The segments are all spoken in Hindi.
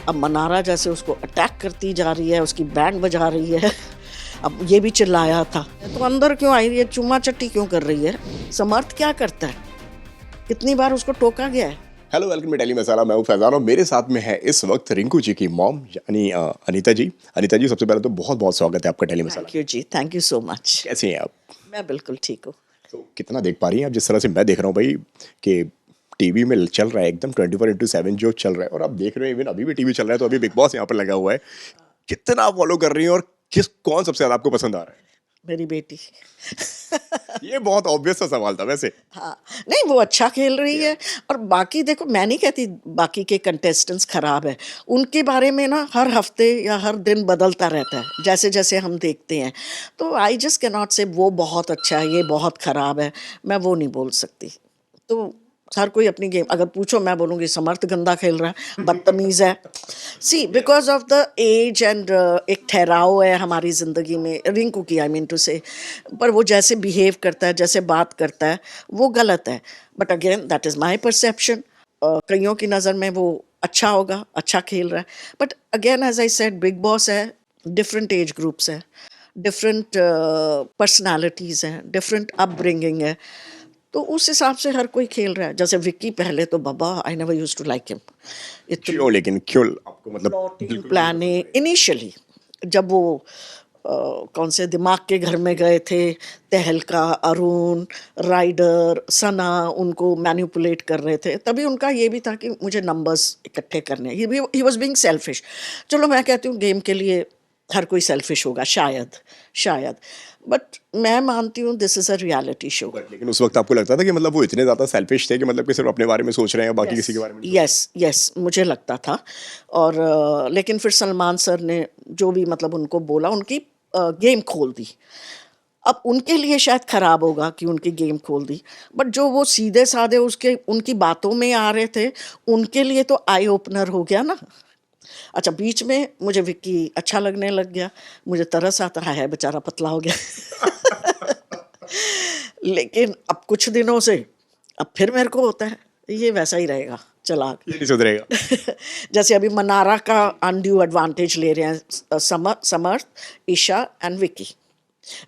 अब मनारा जैसे उसको अटैक करती जा रही है, उसकी बैंड बजा रही है। अब ये भी चिल्लाया था तो अंदर क्यों आई, ये चुम्मा चट्टी क्यों कर रही है? समर्थ क्या करता है? कितनी बार उसको टोका गया है। हेलो वेलकम टू डेली मसाला। मैं हूं फैजान और मेरे साथ में है इस वक्त रिंकू जी की मॉम यानी अनीता जी। अनीता जी, सबसे पहले तो बहुत बहुत स्वागत है आपका Daily Masala. Thank you ji, thank you so much. कैसी हैं आप? मैं बिल्कुल ठीक हूँ। तो कितना देख पा रही हैं आप? जिस तरह से मैं देख रहा हूँ भाई कि टीवी में चल रहा है एकदम 24/7 जो चल रहा है, और आप देख रहे हो इवन अभी भी टीवी चल रहा है, तो अभी बिग बॉस यहाँ पर लगा हुआ है। कितना आप फॉलो कर रही हैं और कौन सबसे ज्यादा आपको पसंद आ रहा है? मेरी बेटी। ये बहुत ऑब्वियस सा सवाल था वैसे। हाँ, नहीं वो अच्छा खेल रही है। और बाकी देखो, मैं नहीं कहती बाकी के कंटेस्टेंट्स खराब है। उनके बारे में ना हर हफ्ते या हर दिन बदलता रहता है जैसे जैसे हम देखते हैं। तो आई जस्ट कैन नॉट से वो बहुत अच्छा है, ये बहुत खराब है। मैं वो नहीं बोल सकती। तो हर कोई अपनी गेम, अगर पूछो मैं बोलूँगी समर्थ गंदा खेल रहा है, बदतमीज़ है। See because of the age and एक ठहराव है हमारी ज़िंदगी में, रिंकू की आई मीन टू से। पर वो जैसे बिहेव करता है, जैसे बात करता है, वो गलत है। But again that is my perception. कईयों की नज़र में वो अच्छा होगा, अच्छा खेल रहा है। But again as I said, Bigg Boss है, डिफरेंट एज ग्रुप्स हैं, डिफरेंट पर्सनालिटीज़ हैं, डिफरेंट अपब्रिंगिंग है। तो उस हिसाब से हर कोई खेल रहा है। जैसे विक्की पहले तो बाबा, I never use to like him. इतनी क्यों? लेकिन क्यों आपको मतलब प्लॉटिंग बिल्कुल भी नहीं प्लानिंग इनिशियली, जब वो कौन से दिमाग के घर में गए थे, तहलका, अरुण, राइडर, सना, उनको मैनिपुलेट कर रहे थे, तभी उनका ये भी था कि मुझे नंबर्स इकट्ठे करने हैं। He was being selfish. चलो मैं कहती हूँ गेम के लिए हर कोई सेल्फिश होगा, शायद शायद। बट मैं मानती हूँ this is a reality show. But लेकिन उस वक्त आपको लगता था कि मतलब वो इतने ज्यादा सेल्फिश थे कि मतलब कि सिर्फ अपने बारे में सोच रहे हैं, बाकी किसी के बारे में नहीं सोच यस यस, मुझे लगता था। और लेकिन फिर सलमान सर ने जो भी मतलब उनको बोला, उनकी गेम खोल दी। अब उनके लिए शायद खराब होगा कि उनकी गेम खोल दी, बट जो वो सीधे साधे उसके उनकी बातों में आ रहे थे, उनके लिए तो आई ओपनर हो गया ना। अच्छा, बीच में मुझे विक्की अच्छा लगने लग गया, मुझे तरस आता है, बेचारा पतला हो गया। लेकिन अब कुछ दिनों से अब फिर मेरे को होता है ये वैसा ही रहेगा, चालाक। ये नहीं सुधरेगा। जैसे अभी मनारा का अनड्यू एडवांटेज ले रहे हैं समर्थ, ईशा एंड विक्की।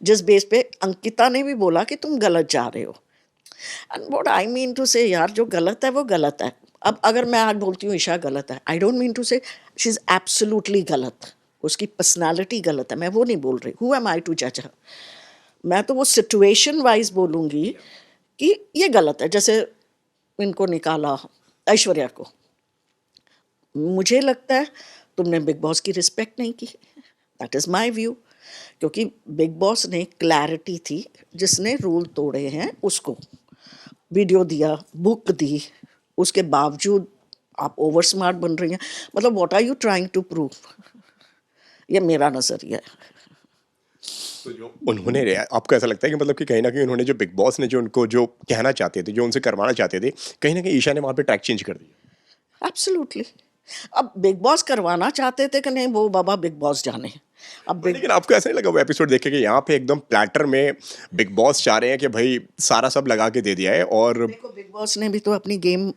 जिस बेस पे अंकिता ने भी बोला कि तुम गलत जा रहे हो। And what I mean to say, यार जो गलत है वो गलत है। अब अगर मैं आज बोलती हूँ ईशा गलत है, आई डोंट मीन टू से शी इज़ एब्सोल्युटली गलत। उसकी पर्सनालिटी गलत है, मैं वो नहीं बोल रही। हु एम आई टू जज हर? मैं तो वो सिचुएशन वाइज बोलूँगी कि ये गलत है। जैसे इनको निकाला, ऐश्वर्या को, मुझे लगता है तुमने बिग बॉस की रिस्पेक्ट नहीं की। That is my view. क्योंकि बिग बॉस ने क्लैरिटी थी, जिसने रूल तोड़े हैं उसको वीडियो दिया, बुक दी, उसके बावजूद आप ओवर स्मार्ट बन रही हैं। मतलब what are you trying to prove? ये मेरा नज़रिया है। तो जो उन्होंने आपको ऐसा लगता है कि मतलब कि कहीं ना कहीं उन्होंने जो बिग बॉस ने जो उनको जो कहना चाहते थे, जो उनसे करवाना चाहते थे, कहीं ना कहीं ईशा ने वहां पे ट्रैक चेंज कर दिया? एब्सोल्युटली। अब बिग बॉस करवाना चाहते थे कि नहीं, वो बाबा बिग बॉस जाने। अब बिग लेकिन आपको ऐसा नहीं लगा वो एपिसोड देख के कि यहाँ पे एकदम प्लेटर में बिग बॉस चाह रहे हैं कि भाई सारा सब लगा के दे दिया है? और देखो, बिग बॉस ने भी तो अपनी गेम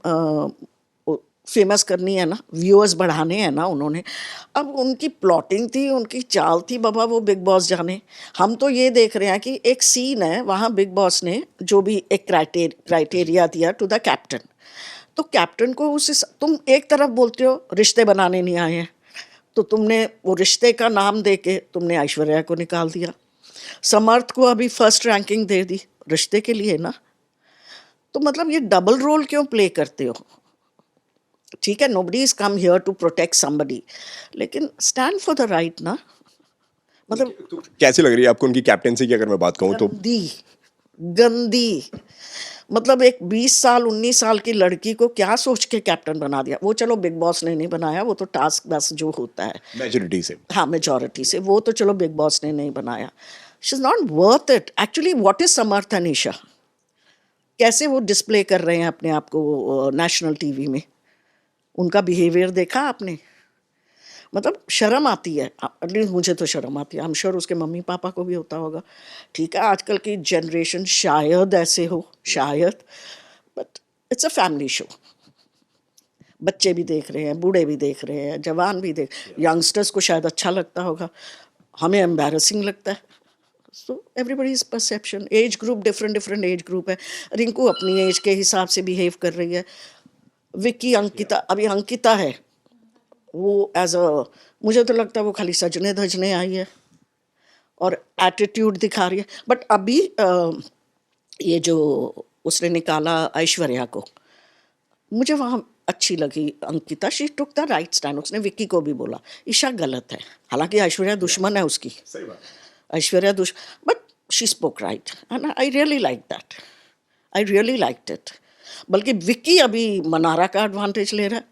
फेमस करनी है ना, व्यूअर्स बढ़ाने हैं ना उन्होंने। अब उनकी प्लॉटिंग थी, उनकी चाल थी, बाबा वो बिग बॉस जाने। हम तो ये देख रहे हैं कि एक सीन है वहाँ, बिग बॉस ने जो भी एक क्राइटेरिया दिया टू द कैप्टन। तो कैप्टन को तुम एक तरफ बोलते हो रिश्ते बनाने नहीं आए हैं, तो तुमने वो रिश्ते का नाम दे के तुमने ऐश्वर्या को निकाल दिया। समर्थ को अभी फर्स्ट रैंकिंग दे दी रिश्ते के लिए ना। तो मतलब ये डबल रोल क्यों प्ले करते हो? ठीक है, nobody is come here to protect somebody, लेकिन स्टैंड फॉर द राइट ना। मतलब तो कैसी लग रही है आपको उनकी कैप्टेंसी की, अगर मैं बात कहूँ तो? गंदी, गंदी। मतलब एक 20 साल 19 साल की लड़की को क्या सोच के कैप्टन बना दिया? वो चलो बिग बॉस ने नहीं बनाया, वो तो टास्क बस जो होता है, मेजोरिटी से। हाँ मेजॉरिटी से, वो तो चलो बिग बॉस ने नहीं बनाया। She is not worth it actually. What is Samarth and Isha? कैसे वो डिस्प्ले कर रहे हैं अपने आप को नेशनल टीवी में? उनका बिहेवियर देखा आपने? मतलब शर्म आती है। एटलीस्ट मुझे तो शर्म आती है। आई एम श्योर उसके मम्मी पापा को भी होता होगा। ठीक है, आजकल की जनरेशन शायद ऐसे हो, शायद, but it's a family show. बच्चे भी देख रहे हैं, बूढ़े भी देख रहे हैं, जवान भी देख, यंगस्टर्स को शायद अच्छा लगता होगा, हमें एम्बैरसिंग लगता है। So everybody is perception, age group different different age group है। रिंकू अपनी एज के हिसाब से बिहेव कर रही है, विक्की अंकिता, अभी अंकिता है वो एज अ, मुझे तो लगता है वो खाली सजने धजने आई है और एटीट्यूड दिखा रही है। बट अभी ये जो उसने निकाला ऐश्वर्या को, मुझे वहाँ अच्छी लगी Ankita, she took the right stand. उसने विक्की को भी बोला ईशा गलत है, हालांकि ऐश्वर्या दुश्मन है उसकी, सही बात Aishwarya but she spoke right and I really like that, I really like it. बल्कि विक्की अभी मनारा का एडवांटेज ले रहा है।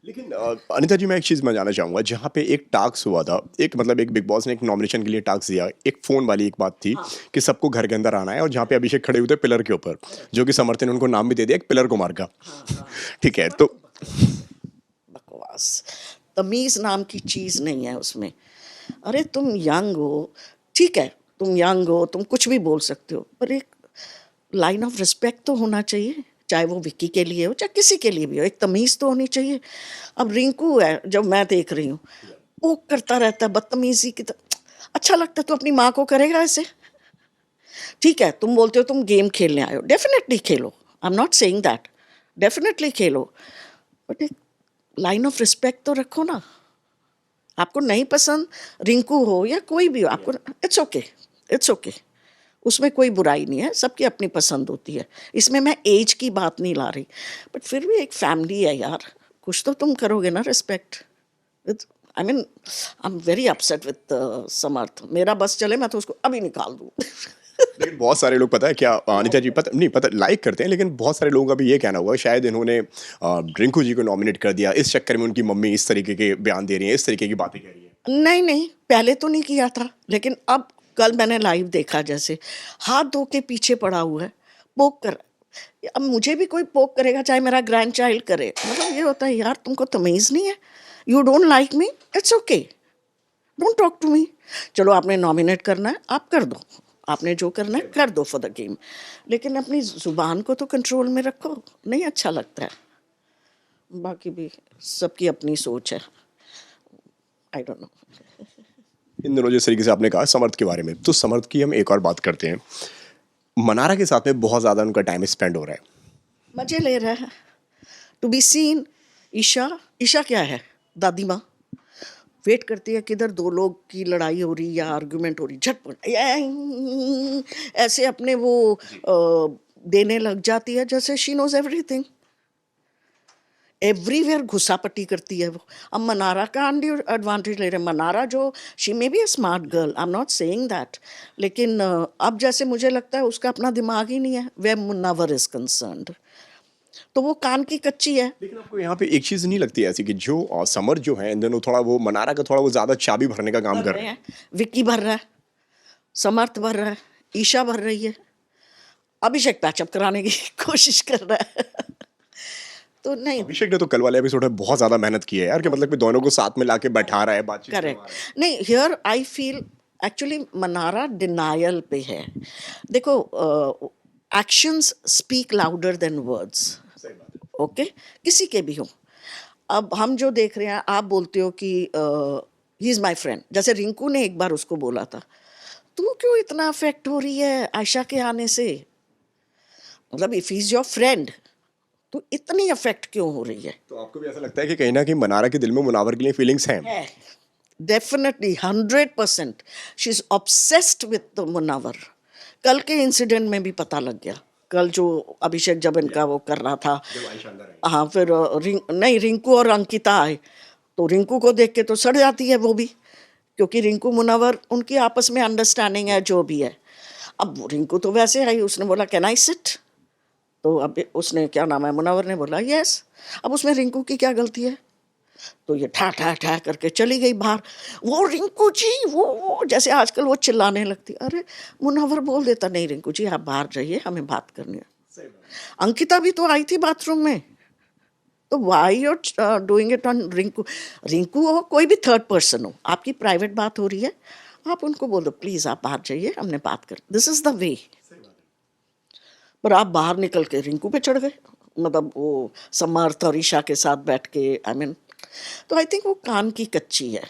लेकिन अनिता जी, मैं एक चीज़ मैं जानना चाहूँगा, जहाँ पे एक टास्क हुआ था, एक मतलब एक बिग बॉस ने एक नॉमिनेशन के लिए टास्क दिया, एक फ़ोन वाली एक बात थी कि सबको घर के अंदर आना है, और जहाँ पे अभिषेक खड़े हुए थे पिलर के ऊपर, जो कि समर्थन ने उनको नाम भी दे दिया एक पिलर कुमार का। ठीक है, तो बकवास, तमीज नाम की चीज नहीं है उसमें। अरे तुम यंग हो, ठीक है, तुम यंग हो, तुम कुछ भी बोल सकते हो, पर एक लाइन ऑफ रिस्पेक्ट तो होना चाहिए, चाहे वो विक्की के लिए हो चाहे किसी के लिए भी हो, एक तमीज तो होनी चाहिए। अब रिंकू है, जब मैं देख रही हूँ वो करता रहता है बदतमीजी की अच्छा लगता है तो अपनी माँ को करेगा ऐसे? ठीक है, तुम बोलते हो तुम गेम खेलने आए हो, definitely Khelo, I am not saying that, definitely Khelo, but एक लाइन ऑफ रिस्पेक्ट तो रखो ना। आपको नहीं पसंद रिंकू हो या कोई भी हो, आपको इट्स ओके, इट्स ओके, उसमें कोई बुराई नहीं है, सबकी अपनी पसंद होती है, इसमें मैं एज की बात नहीं ला रही, बट फिर भी एक फैमिली है यार, कुछ तो तुम करोगे ना respect. I mean I am very upset with Samarth, मेरा बस चले मैं तो उसको अभी निकाल दूँ। लेकिन बहुत सारे लोग, पता है क्या अनिता जी, पता नहीं, पता लाइक करते हैं, लेकिन बहुत सारे लोगों का भी ये कहना हुआ शायद इन्होंने रिंकू जी को नॉमिनेट कर दिया, इस चक्कर में उनकी मम्मी इस तरीके के बयान दे रही है, इस तरीके की बातें कह रही है। नहीं नहीं, पहले तो नहीं किया था, लेकिन अब कल मैंने लाइव देखा, जैसे हाथ धो के पीछे पड़ा हुआ है, पोक कर। अब मुझे भी कोई पोक करेगा, चाहे मेरा ग्रैंड चाइल्ड करे, मतलब ये होता है यार तुमको तमीज़ नहीं है, you don't like me, it's okay, don't talk to me. चलो आपने नॉमिनेट करना है आप कर दो, आपने जो करना है कर दो फॉर द गेम, लेकिन अपनी ज़ुबान को तो कंट्रोल में रखो, नहीं अच्छा लगता है। बाकी भी सबकी अपनी सोच है, आई डोंट नो। इन दोनों जिस तरीके से आपने कहा समर्थ के बारे में, तो समर्थ की हम एक और बात करते हैं। मनारा के साथ में बहुत ज़्यादा उनका टाइम स्पेंड हो रहा है, मजे ले रहा है, to be seen. Isha, Isha क्या है, दादी माँ वेट करती है किधर दो लोग की लड़ाई हो रही या आर्गुमेंट हो रही, झटपट ऐसे अपने वो देने लग जाती है जैसे शी नोज एवरीथिंग, एवरीवेयर घुसापट्टी करती है वो। अब मनारा का एडवांटेज ले रहे हैं, मनारा जो she may be A smart girl, I am not saying that, लेकिन अब जैसे मुझे लगता है उसका अपना दिमाग ही नहीं है वे मुन्नावर इज कंसर्न्ड, तो वो कान की कच्ची है। लेकिन आपको यहाँ पे एक चीज़ नहीं लगती ऐसी कि जो समर जो है इन दोनों थोड़ा वो मनारा का थोड़ा वो ज़्यादा चाबी भरने का काम कर रहे हैं? विक्की भर रहा है, समर्थ भर रहा है, ईशा भर रही है, अभिषेक पैचअप कराने की कोशिश कर रहा है। तो नहीं, अभिषेक ने तो कल वाले एपिसोड में बहुत ज़्यादा मेहनत की है यार, कि मतलब कि दोनों को साथ में लाके बैठा रहा है, बातचीत करवा रहा है। करेक्ट, नहीं here I feel actually Mannara denial पे है। देखो actions speak louder than words, सही बात है। ओके, किसी के भी हो। अब हम जो देख रहे हैं, आप बोलते हो कि ही इज़ माई फ्रेंड, जैसे रिंकू ने एक बार उसको बोला था तू क्यों इतना अफेक्ट हो रही है आयशा के आने से, मतलब इफ इज योर फ्रेंड तो इतनी अफेक्ट क्यों हो रही है? तो आपको भी ऐसा लगता है कि कहीं ना कहीं मनारा के दिल में मुनावर के लिए फीलिंग्स हैं? है, definitely 100%, she is obsessed with Munawar. कल के इंसिडेंट में भी पता लग गया, कल जो अभिषेक जब इनका वो कर रहा था, हाँ, फिर नहीं रिंकू और अंकिता आए तो रिंकू को देख के तो सड़ जाती है वो भी, क्योंकि रिंकू मुनावर उनकी आपस में अंडरस्टैंडिंग है जो भी है। अब वो रिंकू तो वैसे आई, उसने बोला कैन आई सिट, तो अब उसने क्या नाम है मुनावर ने बोला यस, अब उसमें रिंकू की क्या गलती है? तो ये ठा ठा ठा करके चली गई बाहर, वो रिंकू जी वो जैसे आजकल वो चिल्लाने लगती, अरे मुनावर बोल देता नहीं रिंकू जी आप बाहर जाइए हमें बात करनी है। अंकिता भी तो आई थी बाथरूम में, तो why you doing it on Rinku? Rinku हो कोई भी थर्ड पर्सन हो, आपकी प्राइवेट बात हो रही है, आप उनको बोल दो प्लीज़ आप बाहर जाइए हमने बात कर, दिस इज़ द वे। पर आप बाहर निकल के रिंकू पे चढ़ गए, मतलब वो समर्थ और ईशा के साथ बैठ के आई मीन, तो आई थिंक वो कान की कच्ची है।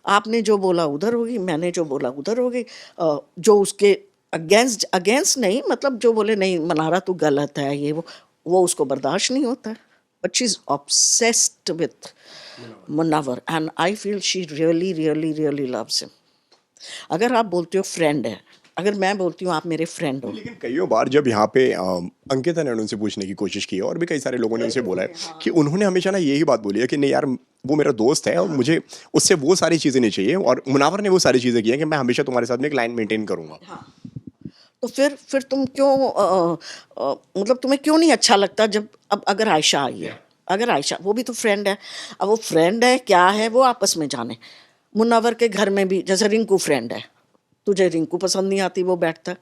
आपने जो बोला उधर होगी, मैंने जो बोला उधर होगी। जो उसके अगेंस्ट अगेंस्ट नहीं, मतलब जो बोले नहीं मनारा तू गलत है ये वो उसको बर्दाश्त नहीं होता है। But she is obsessed with Munawar and I feel she really really really loves him. अगर आप बोलते हो फ्रेंड है, अगर मैं बोलती हूँ आप मेरे फ्रेंड हो, लेकिन कईयों बार जब यहाँ पे अंकिता ने उनसे पूछने की कोशिश की है और भी कई सारे लोगों ने उनसे बोला है कि उन्होंने हमेशा ना यही बात बोली है कि नहीं यार वो मेरा दोस्त है और मुझे उससे वो सारी चीज़ें नहीं चाहिए, और मुनावर ने वो सारी चीज़ें की हैं कि मैं हमेशा तुम्हारे साथ में एक लाइन मेंटेन करूंगा। तो फिर तुम क्यों मतलब तुम्हें क्यों नहीं अच्छा लगता जब अब अगर आयशा आई है, अगर आयशा वो भी तो फ्रेंड है, अब वो फ्रेंड है क्या है वो आपस में जाने। मुनव्वर के घर में भी जैसे रिंकू फ्रेंड है, तुझे रिंकू पसंद नहीं आती वो बैठता है।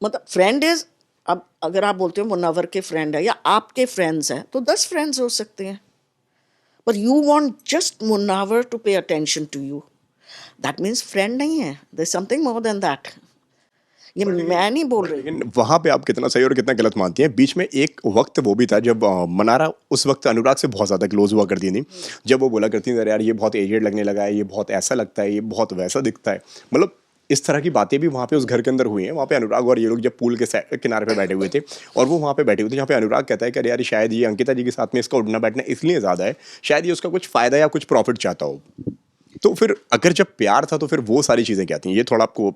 मतलब फ्रेंड इज, अब अगर आप बोलते हो मुनव्वर के फ्रेंड है या आपके फ्रेंड्स हैं तो 10 फ्रेंड्स हो सकते हैं, पर you want just Munawar to pay attention to you, that means friend नहीं है, there is something more than that. ये मैं नहीं बोल रही। लेकिन वहाँ पे आप कितना सही और कितना गलत मानती हैं? बीच में एक वक्त वो भी था जब मनारा उस वक्त अनुराग से बहुत ज़्यादा क्लोज हुआ करती थी, जब वो बोला करती थी अरे यार ये बहुत एजेड लगने लगा है, ये बहुत ऐसा लगता है, ये बहुत वैसा दिखता है, मतलब इस तरह की बातें भी वहाँ पे उस घर के अंदर हुई हैं। वहाँ पे अनुराग और ये लोग जब पूल के किनारे पे बैठे हुए थे और वो वहाँ पे बैठे हुए थे, जहाँ पे अनुराग कहता है कि अरे यार शायद ये अंकिता जी के साथ में इसका उठना बैठना इसलिए ज़्यादा है, शायद ये उसका कुछ फ़ायदा या कुछ प्रॉफिट चाहता हो। तो फिर अगर जब प्यार था तो फिर वो सारी चीज़ें क्या थी? ये थोड़ा आपको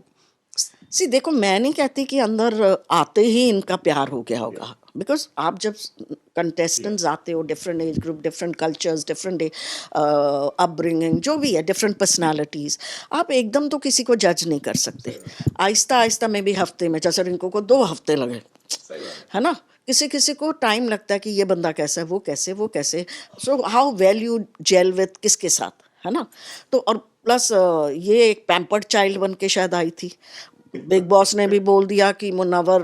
सी देखो, मैं नहीं कहती कि अंदर आते ही इनका प्यार हो गया होगा, बिकॉज आप जब कंटेस्टेंट्स आते हो, different age group, different cultures, different upbringing, जो भी है, डिफरेंट पर्सनालिटीज़, आप एकदम तो किसी को जज नहीं कर सकते। आहिस्ता आहिस्ता में भी हफ्ते में, जैसे रिंकू को 2 हफ्ते लगे, है ना, किसी किसी को टाइम लगता है कि ये बंदा कैसा है, वो कैसे, so how well you gel with किसके साथ, है ना। तो और प्लस ये एक पैम्पर्ड चाइल्ड बन के शायद आई थी। बिग बॉस ने भी बोल दिया कि Munawar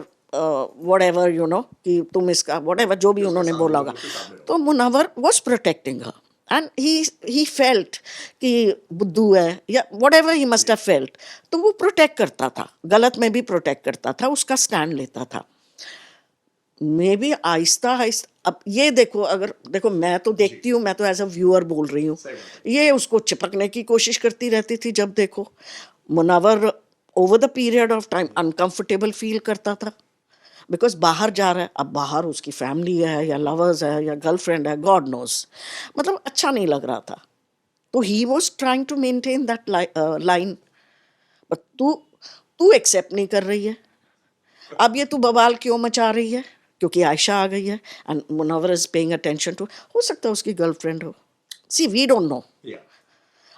whatever you know कि तुम इसका वट एवर जो भी उन्होंने बोला होगा, तो Munawar was protecting her and he felt कि बुद्धू है या whatever he must have felt, तो वो प्रोटेक्ट करता था, गलत में भी प्रोटेक्ट करता था, उसका स्टैंड लेता था। मे बी आहिस्ता आहिस्ता, अब ये देखो, अगर देखो मैं तो देखती हूँ, मैं तो एज अ व्यूअर बोल रही हूँ, ये उसको चिपकने की कोशिश करती रहती थी। जब देखो Munawar over the period of time uncomfortable feel करता था, बिकॉज बाहर जा रहा है, अब बाहर उसकी फैमिली है या लवर्स है या गर्लफ्रेंड है, गॉड नोज, मतलब अच्छा नहीं लग रहा था। तो he was trying to maintain that line, but तू तू एक्सेप्ट नहीं कर रही है। अब ये तू बवाल क्यों मचा रही है? क्योंकि आयशा आ गई है and Munawar is paying attention to, हो सकता है उसकी गर्लफ्रेंड हो, सी वी डोंट नो।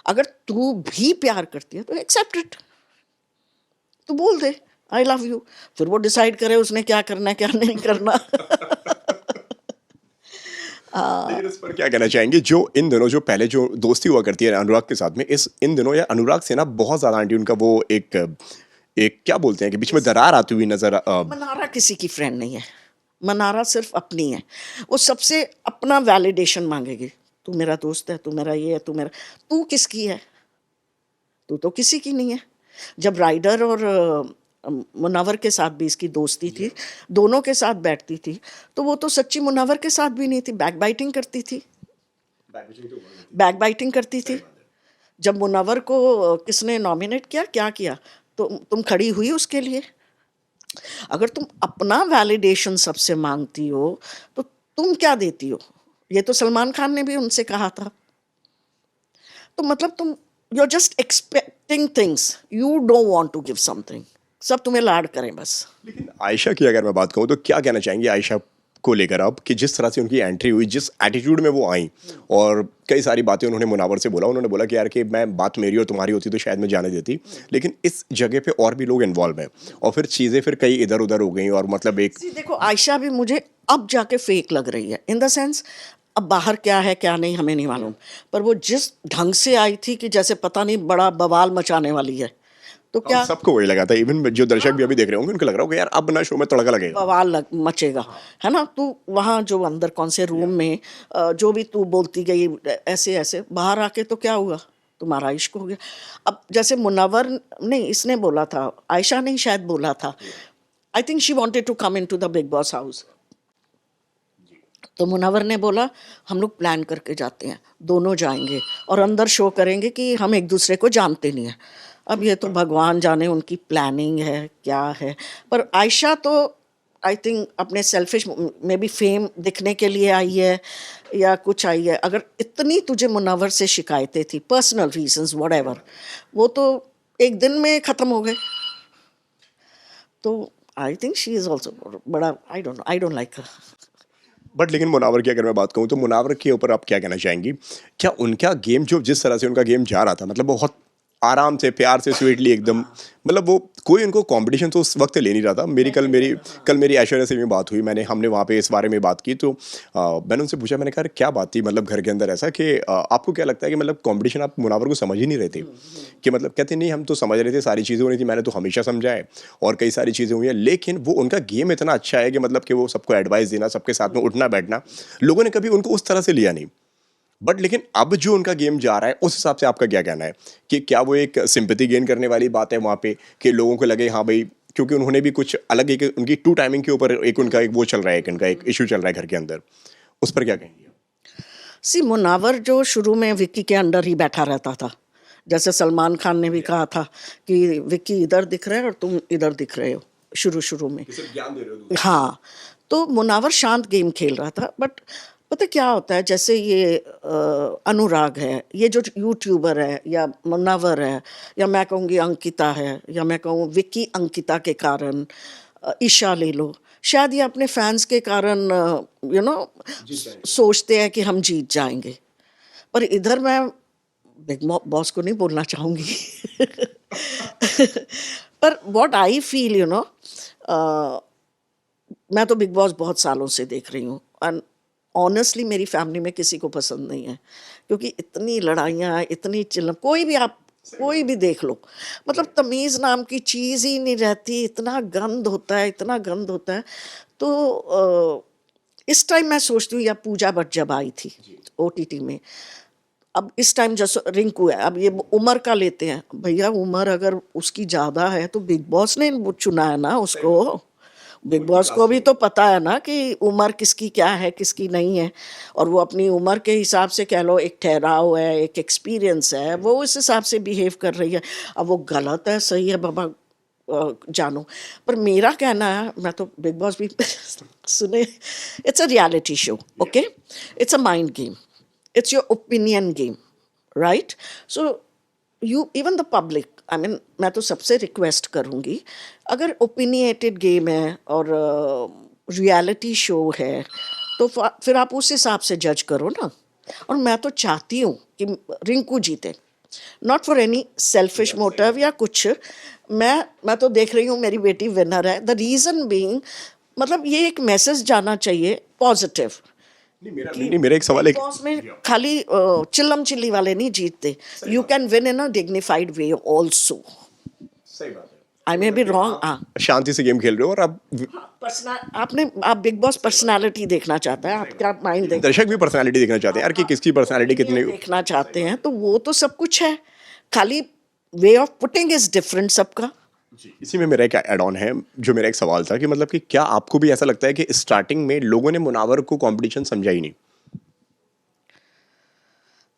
अगर तू भी प्यार करती है तो एक्सेप्ट इट, तो बोल दे आई लव यू, फिर वो डिसाइड करे उसने क्या करना है क्या नहीं करना। लेकिन इस पर क्या कहना चाहेंगे जो इन दिनों जो पहले जो दोस्ती हुआ करती है अनुराग के साथ में, इस इन दिनों या अनुराग से ना बहुत ज़्यादा आंटी उनका वो एक एक क्या बोलते हैं कि बीच में दरार आती हुई नजर मनारा किसी की फ्रेंड नहीं है, मनारा सिर्फ अपनी है। वो सबसे अपना वैलिडेशन मांगेगी, तू मेरा दोस्त है, तू मेरा ये है, तू मेरा, तू किसकी है? तू तो किसी की नहीं है। जब राइडर और मुनव्वर के साथ भी इसकी दोस्ती थी, दोनों के साथ बैठती थी, तो वो तो सच्ची मुनव्वर के साथ भी नहीं थी, बैक बाइटिंग करती थी, बैक बाइटिंग करती थी। जब मुनव्वर को किसने नॉमिनेट किया, क्या किया, तो तुम खड़ी हुई उसके लिए। अगर तुम अपना वैलिडेशन सबसे मांगती हो तो तुम क्या देती हो? ये तो सलमान खान ने भी उनसे कहा था। तो मतलब तुम you are just expecting things, you don't want to give something, सब तुम्हें लाड करें बस। लेकिन आयशा की अगर मैं बात कहूँ तो क्या कहना चाहेंगे आयशा को लेकर आप कि जिस तरह से उनकी एंट्री हुई, जिस एटीट्यूड में वो आई और कई सारी बातें उन्होंने मुनावर से बोला, उन्होंने बोला कि यार कि मैं बात मेरी और तुम्हारी होती तो शायद मैं जाने देती, लेकिन इस जगह पे और भी लोग इन्वॉल्व हैं और फिर चीज़ें फिर कई इधर उधर हो गई और मतलब एक देखो आयशा भी मुझे अब जाके फेक लग रही है, इन द सेंस अब बाहर क्या है क्या नहीं हमें नहीं मालूम, पर वो जिस ढंग से आई थी कि जैसे पता नहीं बड़ा बवाल मचाने वाली है, तो क्या सबको वही लगा था, इवन जो दर्शक भी अभी देख रहे होंगे उनको लग रहा होगा यार अब ना शो में तड़का लगेगा, बवाल मचेगा, है ना। तू वहाँ जो अंदर कौन से रूम में जो भी तू बोलती गई ऐसे ऐसे, बाहर आके तो क्या हुआ, तुम्हारा इश्क हो गया। अब जैसे मुनव्वर नहीं, इसने बोला था, आयशा ने शायद बोला था, I think she wanted to come into the Bigg Boss house, तो मुनव्वर ने बोला हम लोग प्लान करके जाते हैं, दोनों जाएंगे और अंदर शो करेंगे कि हम एक दूसरे को जानते नहीं हैं। अब ये तो भगवान जाने उनकी प्लानिंग है क्या है, पर आयशा तो आई थिंक अपने सेल्फिश में भी फेम दिखने के लिए आई है या कुछ आई है। अगर इतनी तुझे मुनव्वर से शिकायतें थी, पर्सनल रीजंस व्हाटएवर, वो तो एक दिन में ख़त्म हो गए। तो I think she is also बड़ा, I don't like her. But लेकिन मुनावर की अगर मैं बात कहूँ तो मुनावर के ऊपर आप क्या कहना चाहेंगी? क्या उनका गेम जो जिस तरह से उनका गेम जा रहा था, मतलब बहुत आराम से, प्यार से, स्वीटली एकदम, मतलब वो कोई उनको कंपटीशन तो उस वक्त ले नहीं रहा था। कल मेरी ऐश्वर्या से भी बात हुई, हमने वहाँ पे इस बारे में बात की। तो मैंने उनसे पूछा, मैंने कहा क्या बात थी मतलब घर के अंदर ऐसा कि आपको क्या लगता है कि मतलब कंपटीशन आप मुनावर को समझ ही नहीं रहे थे? कि मतलब कहते नहीं हम तो समझ रहे थे, सारी चीज़ें हो रही थी, मैंने तो हमेशा समझा है और कई सारी चीज़ें हुई हैं, लेकिन वो उनका गेम इतना अच्छा है कि मतलब कि वो सबको एडवाइस देना, सबके साथ में उठना बैठना, लोगों ने कभी उनको उस तरह से लिया नहीं। बट लेकिन अब जो उनका गेम जा रहा है उस हिसाब से आपका क्या कहना है कि क्या वो एक सिंपैथी गेन करने वाली बात है वहाँ पे कि लोगों को लगे हाँ भाई, क्योंकि उन्होंने भी कुछ अलग, एक उनकी टू टाइमिंग के ऊपर एक उनका एक वो चल रहा है, उनका एक इशू चल रहा है घर के अंदर, उस पर क्या कहेंगे? सी मुनावर जो शुरू में विक्की के अंडर ही बैठा रहता था, जैसे सलमान खान ने भी कहा था कि विक्की इधर दिख रहे हैं और तुम इधर दिख रहे हो, शुरू में। ज्ञान दे रहे हो? हाँ, तो मुनावर शांत गेम खेल रहा था। बट पता क्या होता है, जैसे ये अनुराग है, ये जो यूट्यूबर है, या मुनावर है, या मैं कहूँगी अंकिता है, या मैं कहूँ विक्की अंकिता के कारण, ईशा ले लो, शायद ये अपने फैंस के कारण यू नो सोचते हैं कि हम जीत जाएंगे। पर इधर मैं बिग बॉस को नहीं बोलना चाहूँगी पर व्हाट आई फील मैं तो बिग बॉस बहुत सालों से देख रही हूँ, एंड ऑनेस्टली मेरी फैमिली में किसी को पसंद नहीं है, क्योंकि इतनी लड़ाइयाँ, इतनी चिल्ला, कोई भी देख लो, मतलब तमीज़ नाम की चीज़ ही नहीं रहती, इतना गंद होता है, इतना गंद होता है। तो इस टाइम मैं सोचती हूँ, या पूजा भट्ट जब आई थी OTT में, अब इस टाइम जैसे रिंकू है, अब ये उमर का लेते हैं भैया, उमर अगर उसकी ज़्यादा है तो बिग बॉस ने चुना है ना उसको। बिग बॉस को भी तो पता है ना कि उम्र किसकी क्या है, किसकी नहीं है, और वो अपनी उम्र के हिसाब से कह लो, एक ठहराव है, एक एक्सपीरियंस है, वो उस हिसाब से बिहेव कर रही है। अब वो गलत है सही है बाबा जानो, पर मेरा कहना है, मैं तो बिग बॉस भी सुने, it's a reality show, okay, it's a mind game, it's your opinion game, right? So you, even the public, I mean, मैं तो सबसे रिक्वेस्ट करूँगी, अगर ओपिनिएटेड गेम है और रियलिटी शो है तो फिर आप उस हिसाब से जज करो ना। और मैं तो चाहती हूँ कि रिंकू जीते, not for any selfish motive या कुछ। मैं तो देख रही हूँ मेरी बेटी विनर है, द रीज़न बीइंग, मतलब ये एक मैसेज जाना चाहिए पॉजिटिव। मेरा एक सवाल है बॉस में खाली चिल्लम चिल्ली वाले नहीं जीतते, you can win in a dignified way also. सही बात है, आई मे बी रॉन्ग। शांति से गेम खेल रहे हो और आप बिग बॉस पर्सनालिटी देखना चाहता है, आपका माइंड दर्शक भी पर्सनालिटी देखना चाहते हैं यार कि किसकी पर्सनालिटी कितनी देखना चाहते हैं, तो वो तो सब कुछ है, खाली way of putting his different सबका। इसी में मेरा एक ऐड ऑन है, जो मेरा एक सवाल था कि मतलब कि क्या आपको भी ऐसा लगता है कि स्टार्टिंग में लोगों ने मुनावर को कंपटीशन समझा ही नहीं?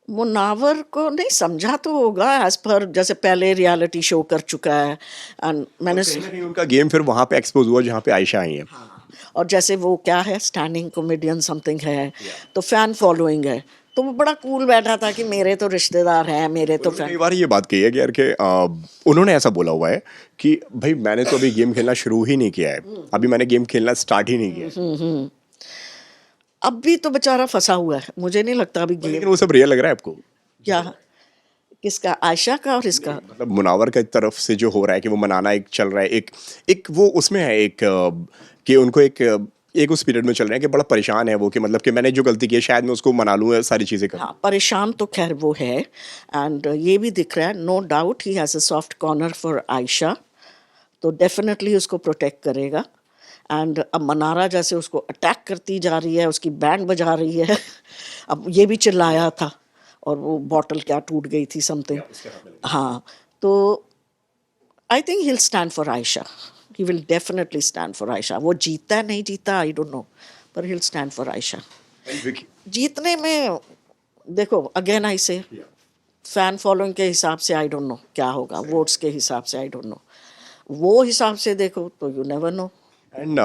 मुनावर को नहीं समझा तो होगा, एज पर जैसे पहले रियलिटी शो कर चुका है, एंड मैंने कहीं ना कहीं उनका गेम फिर वहां पे एक्सपोज हुआ जहां पे आयशा आई है। और जैसे वो क्या है, स्टैंडिंग कॉमेडियन समथिंग है, तो फैन फॉलोइंग है, तो वो बड़ा कूल बैठा था कि मेरे तो रिश्तेदार हैं, मेरे तो कई बार ये बात कही है कि यार कि उन्होंने ऐसा बोला हुआ है कि भाई मैंने तो अभी गेम खेलना शुरू ही नहीं किया है, अभी मैंने गेम खेलना स्टार्ट ही नहीं किया। अब भी तो बेचारा फंसा हुआ है, मुझे नहीं लगता अभी गेम। लेकिन वो सब रियल लग रहा है आपको? क्या किसका, आयशा का और इसका? मतलब मुनावर की तरफ से जो हो रहा है कि वो मनाना एक चल रहा है, एक वो उसमें है एक कि उनको एक उस पीरियड में चल रहे हैं कि बड़ा परेशान है वो, कि मतलब कि मैंने जो गलती की है शायद मैं उसको मना लूँ, सारी चीज़ें कर। हाँ, परेशान तो खैर वो है, एंड ये भी दिख रहा है, no doubt he has a soft corner for Ayesha, तो डेफिनेटली उसको प्रोटेक्ट करेगा। एंड अब मनारा जैसे उसको अटैक करती जा रही है, उसकी बैंड बजा रही है अब ये भी चिल्लाया था, और वो बॉटल क्या टूट गई थी समथिंग। हाँ, तो I think he'll stand for Aisha, he will definitely stand for Aisha। वो जीता है नहीं जीता आई डोंट नो, पर he'll stand for Aisha. And Vicky, जीतने में देखो अगेन आई से फैन फॉलोइंग के हिसाब से आई डोंट नो क्या होगा, वोट्स के हिसाब से आई डोंट नो, वो हिसाब से देखो तो you never know. And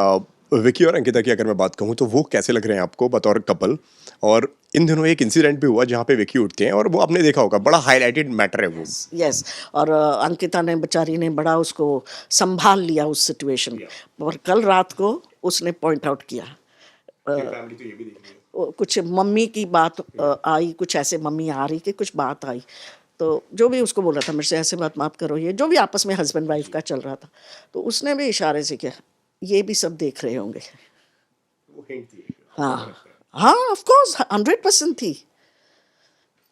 Vicky और अंकिता की अगर मैं बात कहूँ तो वो कैसे लग रहे हैं आपको बतौर कपल? और इन दिनों एक इंसिडेंट भी हुआ जहाँ पे विकी उठते हैं और वो आपने देखा होगा, बड़ा हाईलाइटेड मैटर है वो. यस और अंकिता ने बेचारी ने बड़ा उसको संभाल लिया उस सिचुएशन. और कल रात को उसने पॉइंट आउट किया कुछ मम्मी की बात आई, कुछ ऐसे मम्मी आ रही कि कुछ बात आई, तो जो भी उसको बोला था मेरे से ऐसे बात मत करो, ये जो भी आपस में हस्बैंड वाइफ का चल रहा था, तो उसने भी इशारे से किया ये भी सब देख रहे होंगे. हाँ हाँ ऑफ कोर्स 100% थी.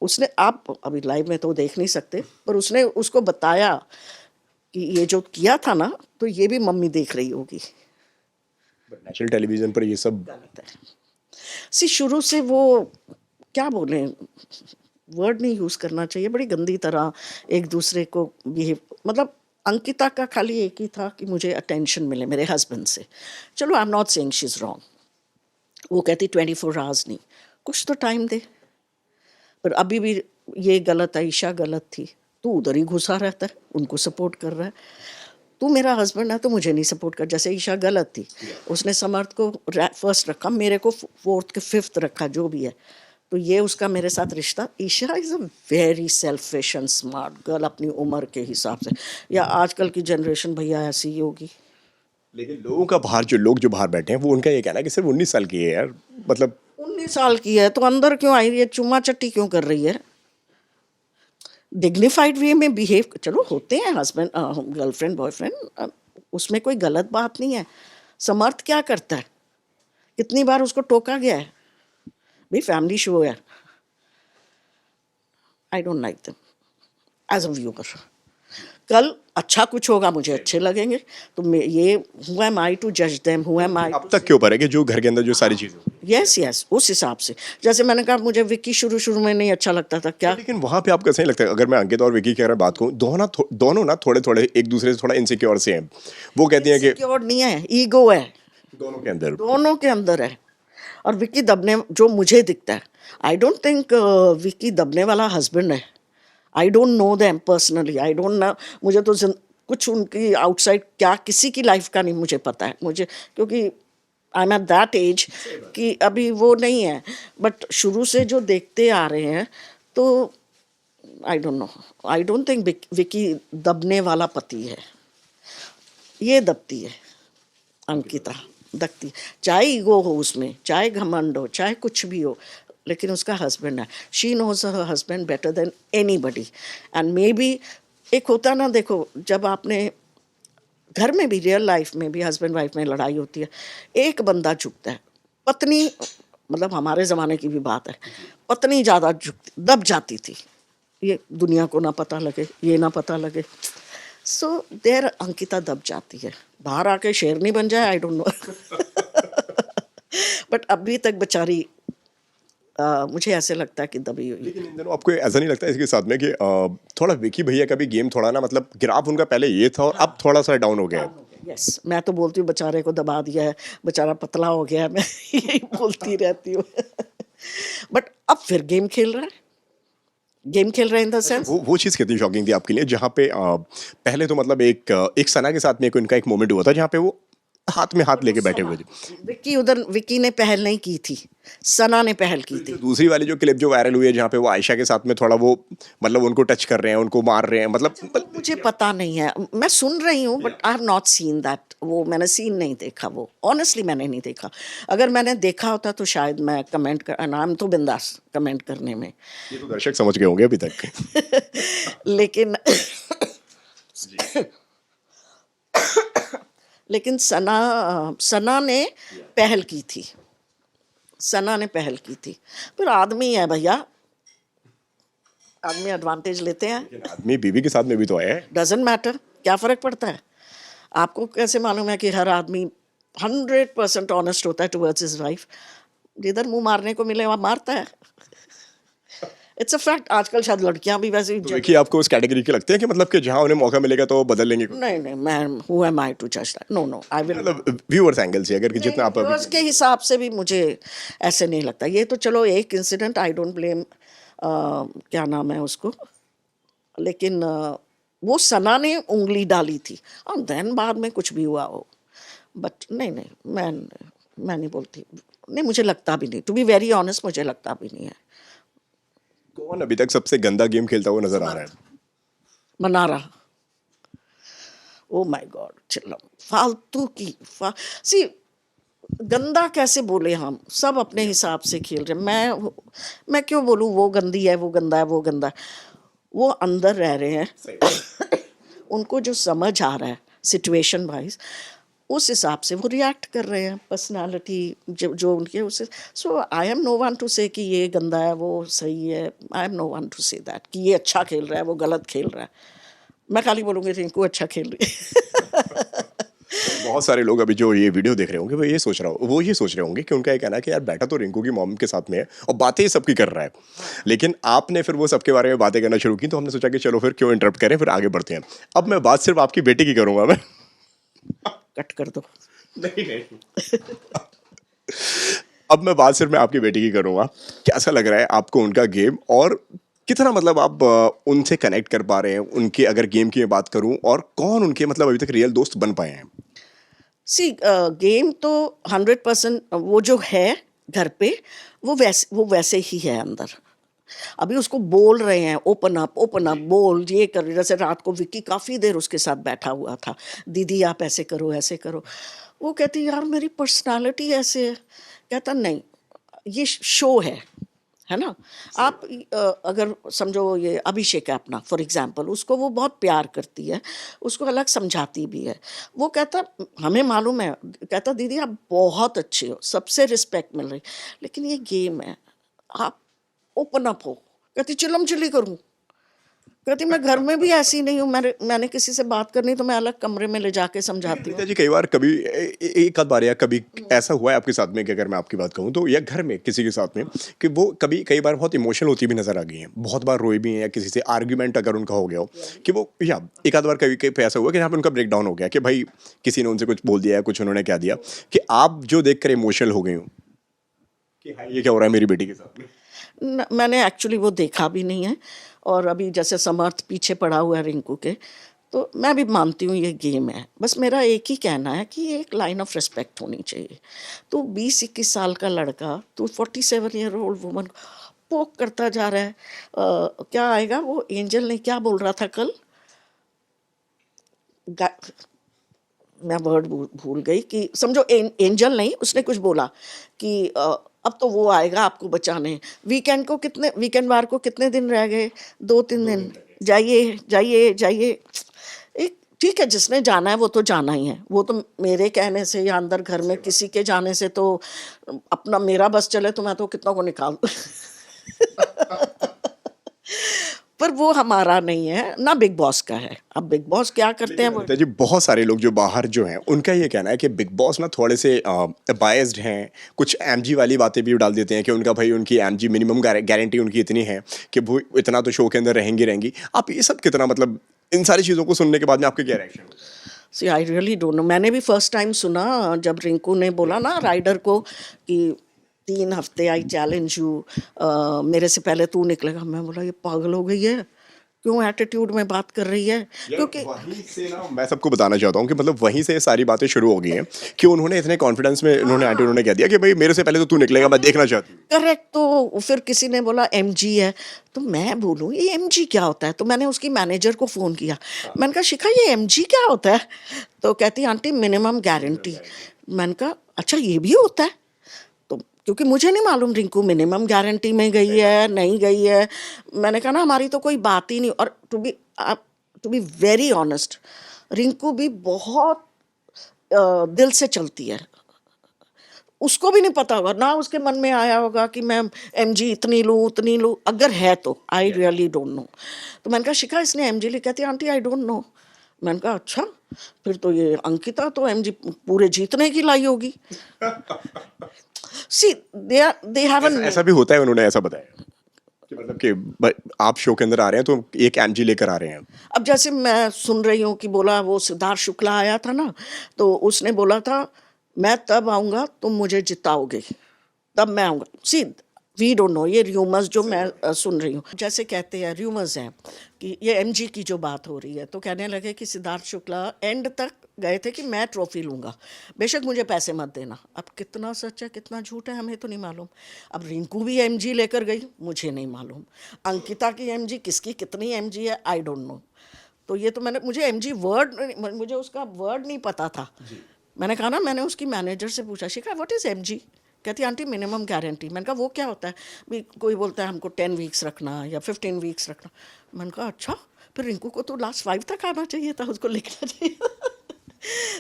उसने आप अभी लाइव में तो देख नहीं सकते, पर उसने उसको बताया कि ये जो किया था ना तो ये भी मम्मी देख रही होगी. नेशनल टेलीविजन पर ये सब गलत है. सी शुरू से वो क्या बोले, वर्ड नहीं यूज करना चाहिए, बड़ी गंदी तरह एक दूसरे को बिहेव, मतलब अंकिता का खाली एक ही था कि मुझे अटेंशन मिले मेरे हस्बैंड से. चलो I am not saying she is wrong, वो कहती 24 आवर्स नहीं, कुछ तो टाइम दे. पर अभी भी ये गलत है, ईशा गलत थी, तू उधर ही घुसा रहता है, उनको सपोर्ट कर रहा है. तू मेरा हस्बैंड है तो मुझे नहीं सपोर्ट कर. जैसे ईशा गलत थी, उसने समर्थ को फर्स्ट रखा, मेरे को फोर्थ के फिफ्थ रखा, जो भी है, तो ये उसका मेरे साथ रिश्ता. Isha is a very selfish and smart girl अपनी उम्र के हिसाब से, या आजकल की जनरेशन भैया ऐसी ही होगी. लेकिन लोगों का बाहर जो बाहर बैठे हैं वो उनका ये कहना है कि सिर्फ 19 साल की है यार, मतलब 19 साल की है तो अंदर क्यों आई रही है, चुम्मा चट्टी क्यों कर रही है. डिग्निफाइड वे में बिहेव, चलो होते हैं हस्बैंड गर्लफ्रेंड बॉयफ्रेंड, उसमें कोई गलत बात नहीं है. समर्थ क्या करता है, कितनी बार उसको टोका गया है, भाई फैमिली शो है. I don't like them as a viewer. कल अच्छा कुछ होगा मुझे अच्छे लगेंगे, तो ये हु एम आई टू जज देम, हु एम आई. अब तक के ऊपर है कि जो घर के अंदर जो सारी चीजें. यस यस उस हिसाब से. जैसे मैंने कहा मुझे विक्की शुरू शुरू में नहीं अच्छा लगता था, क्या लेकिन वहां पे आपको ऐसा नहीं लगता, अगर मैं अंकित और विकी की अगर बात कहूँ, दोनों ना थोड़े थोड़े एक दूसरे से थोड़ा इनसिक्योर से हैं. वो कहती हैं कि सिक्योर नहीं है, ईगो है, दोनों के अंदर है. और विक्की दबने जो मुझे दिखता है, आई डोंट थिंक विक्की दबने वाला हस्बैंड है. I don't know them personally, I don't no. मुझे तो कुछ उनकी आउटसाइड क्या किसी की लाइफ का नहीं मुझे पता है, मुझे क्योंकि I am at that age कि अभी वो नहीं है. बट शुरू से जो देखते आ रहे हैं तो आई don't no, I don't think Vicky दबने वाला पति है. ये दबती है अंकिता, दबती, चाहे ईगो हो उसमें, चाहे घमंड हो, चाहे कुछ भी हो, लेकिन उसका हस्बैंड है. She knows her husband better than anybody. And maybe एक होता ना, देखो जब आपने घर में भी रियल लाइफ में भी हस्बैंड वाइफ में लड़ाई होती है, एक बंदा झुकता है, पत्नी, मतलब हमारे ज़माने की भी बात है, पत्नी ज़्यादा झुकती दब जाती थी, ये दुनिया को ना पता लगे, ये ना पता लगे. सो देयर अंकिता दब जाती है, बाहर आके शेरनी बन जाए आई डोंट नो. बट अभी तक बेचारी मुझे ऐसे लगता है कि दबी हुई. लेकिन इन दिनों आपको ऐसा नहीं लगता इसके साथ में कि थोड़ा विकी भैया का भी गेम थोड़ा ना, मतलब ग्राफ उनका पहले ये था और अब थोड़ा सा डाउन हो गया है. यस मैं तो बोलती हूँ बेचारे को दबा दिया है, बेचारा पतला हो गया है, मैं यही बोलती रहती हूँ. बट अब फिर गेम खेल रहा है, गेम खेल रहे हैं इन द सेंस. वो चीज़ कितनी शॉकिंग थी आपके लिए, जहाँ पे पहले तो मतलब एक सना के साथ में उनका एक मोमेंट हुआ था जहाँ पे वो हाथ में हाथ लेके बैठे हुए थे. विक्की ने पहल नहीं की थी, सना ने पहल की थी. दूसरी वाली जो क्लिप जो वायरल हुई है जहाँ पे वो आयशा के साथ में थोड़ा वो मतलब उनको टच कर रहे हैं, उनको मार रहे हैं, मतलब मुझे पता नहीं है, मैं सुन रही हूँ but I have not seen that. वो मैंने सीन नहीं देखा, वो ऑनेस्टली मैंने नहीं देखा. अगर मैंने देखा होता तो शायद मैं कमेंट कर, नाम तो बिंदास कमेंट करने में. ये तो दर्शक समझ गए होंगे अभी तक. लेकिन लेकिन सना ने पहल की थी, सना ने पहल की थी. फिर आदमी है भैया, आदमी एडवांटेज लेते हैं. आदमी बीवी के साथ में भी तो आया है. डजेंट मैटर, क्या फ़र्क पड़ता है. आपको कैसे मालूम है कि हर आदमी 100% ऑनेस्ट होता है टुवर्ड्स हिज वाइफ. जिधर मुंह मारने को मिले वहाँ मारता है. It's a fact. आजकल शायद लड़कियां भी वैसे तो देखिए आपको उस कैटेगरी के लगते हैं कि मतलब कि जहाँ उन्हें मौका मिलेगा तो वो बदल लेंगे कुछ? नहीं नहीं, मैं हु एम आई टू जज that? No no, I will मतलब व्यूअर्स एंगल से अगर कि जितना आप अभी व्यूअर्स के हिसाब से भी मुझे ऐसे नहीं लगता। ये तो चलो एक इंसिडेंट, आई डोंट ब्लेम, क्या नाम है उसको, लेकिन वो सना ने उंगली डाली थी और देन बाद में कुछ भी हुआ हो, बट नहीं नहीं, मैं नहीं बोलती, नहीं मुझे लगता भी नहीं, टू बी वेरी ऑनेस्ट मुझे लगता भी नहीं है। कौन अभी तक सबसे गंदा गेम खेलता हुआ नजर आ रहा है? मनारा, ओ माय गॉड, चलो फालतू की सी, गंदा कैसे बोले, हम सब अपने हिसाब से खेल रहे हैं। मैं क्यों बोलूँ वो गंदी है, वो गंदा है, वो गंदा है। वो अंदर रह रहे हैं उनको जो समझ आ रहा है सिचुएशन वाइज, उस हिसाब से वो रिएक्ट कर रहे हैं, पर्सनालिटी जो उनकी है उससे। So I am no one to say कि ये गंदा है, वो सही है। I am no one to say that कि ये अच्छा खेल रहा है, वो गलत खेल रहा है। मैं खाली बोलूँगी रिंकू अच्छा खेल रही है। बहुत सारे लोग अभी जो ये वीडियो देख रहे होंगे वो ये सोच रहे होंगे कि उनका ये कहना है कि यार बैठा तो रिंकू की मॉम के साथ में है और बातें ही सबकी कर रहा है, लेकिन आपने फिर वो सबके बारे में बातें करना शुरू की तो हमने सोचा कि चलो फिर क्यों इंटरप्ट करें, फिर आगे बढ़ते हैं। अब मैं बात सिर्फ आपकी बेटी की करूंगा मैं। कट कर दो। नहीं नहीं। अब मैं बात सिर्फ मैं आपकी बेटी की करूंगा। कैसा लग रहा है आपको उनका गेम, और कितना मतलब आप उनसे कनेक्ट कर पा रहे हैं उनके, अगर गेम की मैं बात करूं, और कौन उनके मतलब अभी तक रियल दोस्त बन पाए हैं? सी गेम तो 100% वो जो है घर पे, वो वैसे ही है अंदर। अभी उसको बोल रहे हैं ओपन अप बोल, ये कर, जैसे रात को विक्की काफ़ी देर उसके साथ बैठा हुआ था, दीदी आप ऐसे करो ऐसे करो। वो कहती यार मेरी पर्सनालिटी ऐसे है। कहता नहीं, ये शो है ना। आप अगर समझो ये अभिषेक है अपना फॉर एग्जांपल, उसको वो बहुत प्यार करती है, उसको अलग समझाती भी है। वो कहता हमें मालूम है, कहता दीदी आप बहुत अच्छे हो, सबसे रिस्पेक्ट मिल रही, लेकिन ये गेम है, आप ओपन अप हो। कहती चिल्लम चिल्ली करूं, कहती मैं घर में भी ऐसी नहीं हूँ, मैंने किसी से बात करनी तो मैं अलग कमरे में ले जाके समझाती हूँ। अनीता जी कई बार कभी एक आध बार या कभी ऐसा हुआ है आपके साथ में कि अगर मैं आपकी बात कहूँ तो, या घर में किसी के साथ में, कि वो कभी कई बार बहुत इमोशनल होती भी नजर आ गई हैं, बहुत बार रोई भी हैं, या किसी से आर्ग्यूमेंट अगर उनका हो गया हो कि वो, या एक आध बार कभी कहीं पे ऐसा हुआ कि जहाँ पे उनका ब्रेक डाउन हो गया कि भाई किसी ने उनसे कुछ बोल दिया या कुछ उन्होंने क्या दिया कि आप जो देख कर इमोशनल हो गई हो कि हाँ ये क्या हो रहा है मेरी बेटी के साथ में? मैंने एक्चुअली वो देखा भी नहीं है। और अभी जैसे समर्थ पीछे पड़ा हुआ है रिंकू के, तो मैं भी मानती हूँ ये गेम है। बस मेरा एक ही कहना है कि एक लाइन ऑफ रिस्पेक्ट होनी चाहिए। तो 20-21 साल का लड़का, तो 47-year-old वुमन पोक करता जा रहा है। क्या आएगा वो, एंजल ने क्या बोल रहा था कल, मैं वर्ड भूल गई, कि समझो एंजल नहीं, उसने कुछ बोला कि अब तो वो आएगा आपको बचाने। वीकेंड वार को कितने दिन रह गए, 2-3 दिन, जाइए जाइए जाइए। एक ठीक है, जिसने जाना है वो तो जाना ही है, वो तो मेरे कहने से या अंदर घर में किसी के जाने से तो अपना मेरा बस चले तो मैं तो कितना को निकाल पर वो हमारा नहीं है ना, बिग बॉस का है। अब बिग बॉस क्या करते हैं वो, अनीता जी बहुत सारे लोग जो बाहर जो हैं उनका ये कहना है कि बिग बॉस ना थोड़े से बायस्ड हैं, कुछ एमजी वाली बातें भी डाल देते हैं कि उनका भाई उनकी एमजी मिनिमम गारंटी उनकी इतनी है कि वो इतना तो शो के अंदर रहेंगी। आप ये सब कितना मतलब इन सारी चीज़ों को सुनने के बाद में आपके क्या reaction? See I really don't know. मैंने भी फर्स्ट टाइम सुना जब रिंकू ने बोला ना राइडर को कि 3 हफ्ते आई चैलेंज यू, मेरे से पहले तू निकलेगा। मैं बोला ये पागल हो गई है, क्यों एटीट्यूड में बात कर रही है, क्योंकि वहीं से ना मैं सबको बताना चाहता हूँ कि मतलब वहीं से ये सारी बातें शुरू हो गई हैं कि उन्होंने इतने कॉन्फिडेंस में उन्होंने कह दिया कि भाई मेरे से पहले तो तू निकलेगा, मैं देखना चाहती हूँ। करेक्ट। तो फिर किसी ने बोला एमजी है, तो मैं बोलूँ ये एमजी क्या होता है, तो मैंने उसकी मैनेजर को फ़ोन किया। मैंने कहा शिखा ये एमजी क्या होता है, तो कहती आंटी मिनिमम गारंटी। मैंने कहा अच्छा ये भी होता है, तो क्योंकि मुझे नहीं मालूम रिंकू मिनिमम गारंटी में गई है नहीं गई है। मैंने कहा ना हमारी तो कोई बात ही नहीं। और to be very honest, Rinku भी बहुत दिल से चलती है। उसको भी नहीं पता होगा ना, उसके मन में आया होगा कि मैं एमजी इतनी लूँ उतनी लूँ, अगर है तो आई रियली डोंट नो। तो मैंने कहा शिखा इसने एमजी ली, कहती आंटी आई डोंट नो। मैंने कहा अच्छा, फिर तो ये अंकिता तो एमजी पूरे जीतने की लाई होगी। सी दे हैव ऐसा भी होता है, उन्होंने ऐसा बताया कि मतलब कि आप शो के अंदर आ रहे हैं तो एक एमजी लेकर आ रहे हैं। अब जैसे मैं सुन रही हूँ कि बोला वो सिद्धार्थ शुक्ला आया था ना, तो उसने बोला था मैं तब आऊँगा तुम मुझे जिताओगे, तब मैं आऊँगा। सी वी डोंट नो, ये र्यूमर्स जो मैं सुन रही हूँ, जैसे कहते हैं र्यूमर्स हैं कि ये एमजी की जो बात हो रही है, तो कहने लगे कि सिद्धार्थ शुक्ला एंड तक गए थे कि मैं ट्रॉफी लूँगा, बेशक मुझे पैसे मत देना। अब कितना सच है कितना झूठ है हमें तो नहीं मालूम। अब रिंकू भी एमजी लेकर गई, मुझे नहीं मालूम। अंकिता की एमजी किसकी कितनी एमजी है, आई डोंट नो। तो ये तो मैंने, मुझे एमजी वर्ड, मुझे उसका वर्ड नहीं पता था। मैंने कहा ना, मैंने उसकी मैनेजर से पूछा, शिखा व्हाट इज़ एमजी? कहती आंटी मिनिमम गारंटी। मैंने कहा वो क्या होता है? भी कोई बोलता है हमको 10 वीक्स रखना या 15 वीक्स रखना। मैंने कहा अच्छा, फिर रिंकू को तो लास्ट 5 तक आना चाहिए था, उसको लिखना चाहिए।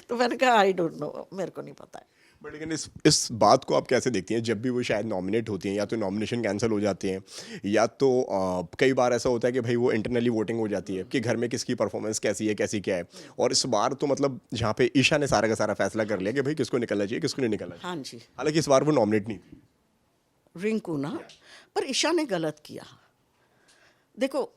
तो मैंने कहा आई डोंट नो, मेरे को नहीं पता है। बट लेकिन इस बात को आप कैसे देखती हैं, जब भी वो शायद नॉमिनेट होती हैं या तो नॉमिनेशन कैंसिल हो जाते हैं, या तो कई बार ऐसा होता है कि भाई वो इंटरनली वोटिंग हो जाती है कि घर में किसकी परफॉर्मेंस कैसी है कैसी क्या है। और इस बार तो मतलब जहाँ पे ईशा ने सारा का सारा फैसला कर लिया कि भाई किसको निकलना चाहिए किसको नहीं निकलना चाहिए। हाँ जी, हालांकि इस बार वो नॉमिनेट नहीं थी। रिंकू ना, पर ईशा ने गलत किया। देखो,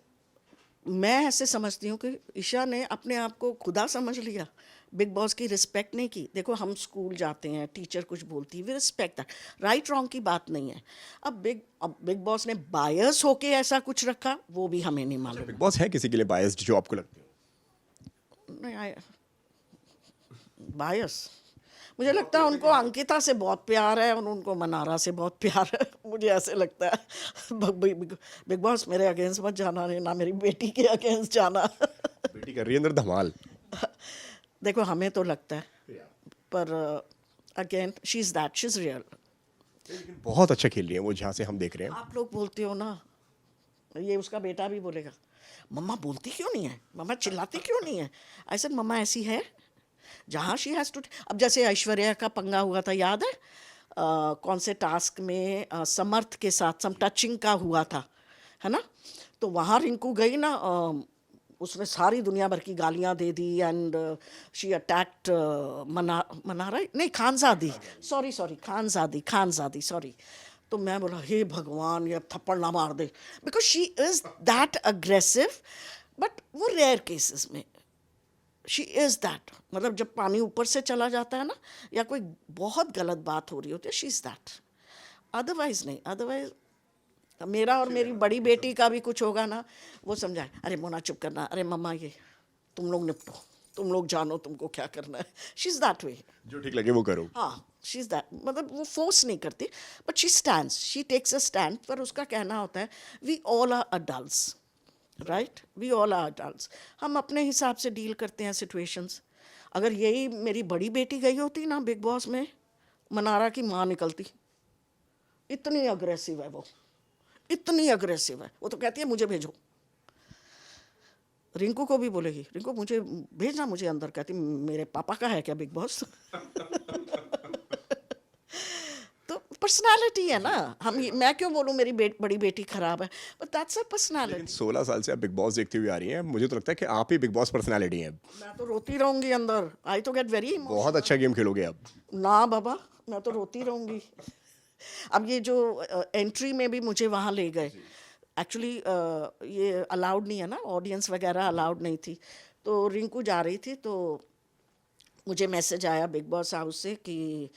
मैं ऐसे समझती हूँ कि ईशा ने अपने आप को खुदा समझ लिया, बिग बॉस की रिस्पेक्ट नहीं की। देखो हम स्कूल जाते हैं, टीचर कुछ बोलती है, we respect that, right wrong की बात नहीं है। अब बिग बॉस ने बायस होके ऐसा कुछ रखा, वो भी हमें नहीं मालूम। बिग बॉस है किसी के लिए बायस्ड जो आपको लगता है? नहीं, बायस मुझे लगता है उनको अंकिता से बहुत प्यार है और उनको मनारा से बहुत प्यार है। मुझे ऐसे लगता है। बिग बॉस मेरे अगेंस्ट मत जाना, रे ना मेरी बेटी के अगेंस्ट जाना। बेटी कर रही है अंदर धमाल। देखो हमें तो लगता है, पर again she is that, she is real. लेकिन बहुत अच्छा खेल रही है वो, जहाँ से हम देख रहे हैं। आप लोग बोलते हो ना, ये उसका बेटा भी बोलेगा मम्मा बोलती क्यों नहीं है, मम्मा चिल्लाती क्यों नहीं है। ऐसे मम्मा ऐसी है जहाँ शी हैज़ टू। अब जैसे ऐश्वर्या का पंगा हुआ था, याद है? कौन से टास्क में समर्थ के साथ सम टचिंग का हुआ था, है ना? तो वहाँ रिंकू गई ना, उसने सारी दुनिया भर की गालियाँ दे दी एंड शी अटैक्ड मनारा, नहीं खानजादी, सॉरी खानजादी सॉरी। तो मैं बोला हे भगवान ये थप्पड़ ना मार दे, because she is that aggressive. But वो रेयर केसेस में शी इज़ दैट, मतलब जब पानी ऊपर से चला जाता है ना, या कोई बहुत गलत बात हो रही होती है, शी इज़ दैट। अदरवाइज नहीं, अदरवाइज मेरा और मेरी बड़ी बेटी का भी कुछ होगा ना, वो समझाए अरे मोना चुप करना, अरे मम्मा ये तुम लोग निपटो, तुम लोग जानो तुमको क्या करना है। She is that way. जो ठीक लगे वो करो। हाँ, शी इज़ दैट, मतलब वो फोर्स नहीं करती, but she stands, she takes a stand. पर उसका कहना होता है we all are adults, right, we all are adults. हम अपने हिसाब से डील करते हैं सिचुएशंस। अगर यही मेरी बड़ी बेटी गई होती ना बिग बॉस में, मनारा की माँ निकलती। इतनी अग्रेसिव है वो, इतनी अग्रेसिव है वो, तो कहती है मुझे भेजो। रिंकू को भी बोलेगी रिंकू मुझे भेजना, मुझे अंदर। कहती मेरे पापा का है क्या बिग बॉस? तो पर्सनालिटी है ना, मैं क्यों बोलूँ मेरी बड़ी बेटी खराब है, बट दैट्स अ लेकिन पर्सनालिटी। 16 साल से आप बिग बॉस देखती हुई आ रही हैं, मुझे तो लगता है कि आप ही बिग बॉस पर्सनालिटी हैं। मैं तो रोती रहूंगी अंदर, आई तो गेट वेरी बहुत अच्छा गेम खेलोगे आप। ना बाबा, मैं तो रोती रहूंगी। अब ये जो एंट्री में भी मुझे वहाँ ले गए, एक्चुअली ये अलाउड नहीं है ना, ऑडियंस वगैरह अलाउड नहीं थी। तो रिंकू जा रही थी, तो मुझे मैसेज आया बिग बॉस हाउस से कि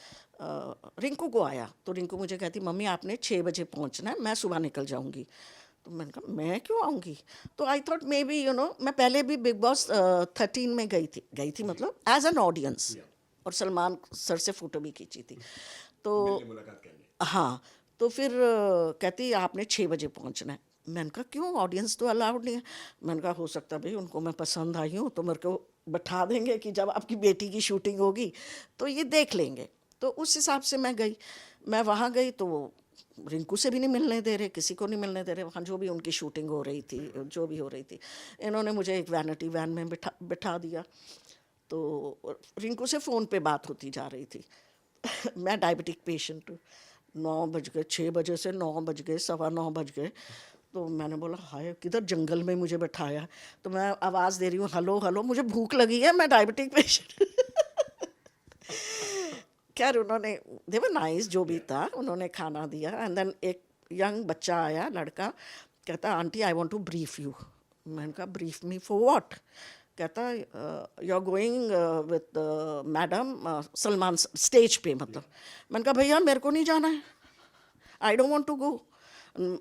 रिंकू को आया। तो रिंकू मुझे कहती मम्मी आपने 6 बजे पहुंचना है, मैं सुबह निकल जाऊंगी। तो मैंने कहा मैं क्यों आऊँगी? तो I thought may be you know, मैं पहले भी बिग बॉस 13 में गई थी मतलब एज एन ऑडियंस, और सलमान सर से फ़ोटो भी खींची थी। तो हाँ, तो फिर कहती आपने 6 बजे पहुंचना है। मैंने कहा क्यों, ऑडियंस तो अलाउड नहीं है। मैंने कहा हो सकता है भाई उनको मैं पसंद आई हूँ, तो मेरे को बैठा देंगे कि जब आपकी बेटी की शूटिंग होगी तो ये देख लेंगे। तो उस हिसाब से मैं गई। मैं वहाँ गई तो रिंकू से भी नहीं मिलने दे रहे, किसी को नहीं मिलने दे रहे। वहाँ जो भी उनकी शूटिंग हो रही थी, जो भी हो रही थी, इन्होंने मुझे एक वैनिटी वैन में बिठा दिया। तो रिंकू से फ़ोन पे बात होती जा रही थी। मैं डायबिटिक पेशेंट हूँ। 9 बज गए, 6 बजे से 9 बज गए, 9:15 बज गए। तो मैंने बोला हाय किधर जंगल में मुझे बैठाया। तो मैं आवाज़ दे रही हूँ हेलो हेलो, मुझे भूख लगी है, मैं डायबिटिक पेशेंट। खैर उन्होंने, दे वर नाइस, जो भी था उन्होंने खाना दिया। एंड देन एक यंग बच्चा आया, लड़का, कहता aunty I want to brief you. मैंने कहा ब्रीफ मी फॉर व्हाट? कहता you are going with madam Salman stage पे, मतलब। मैंने कहा भैया मेरे को नहीं जाना है, I don't want to go,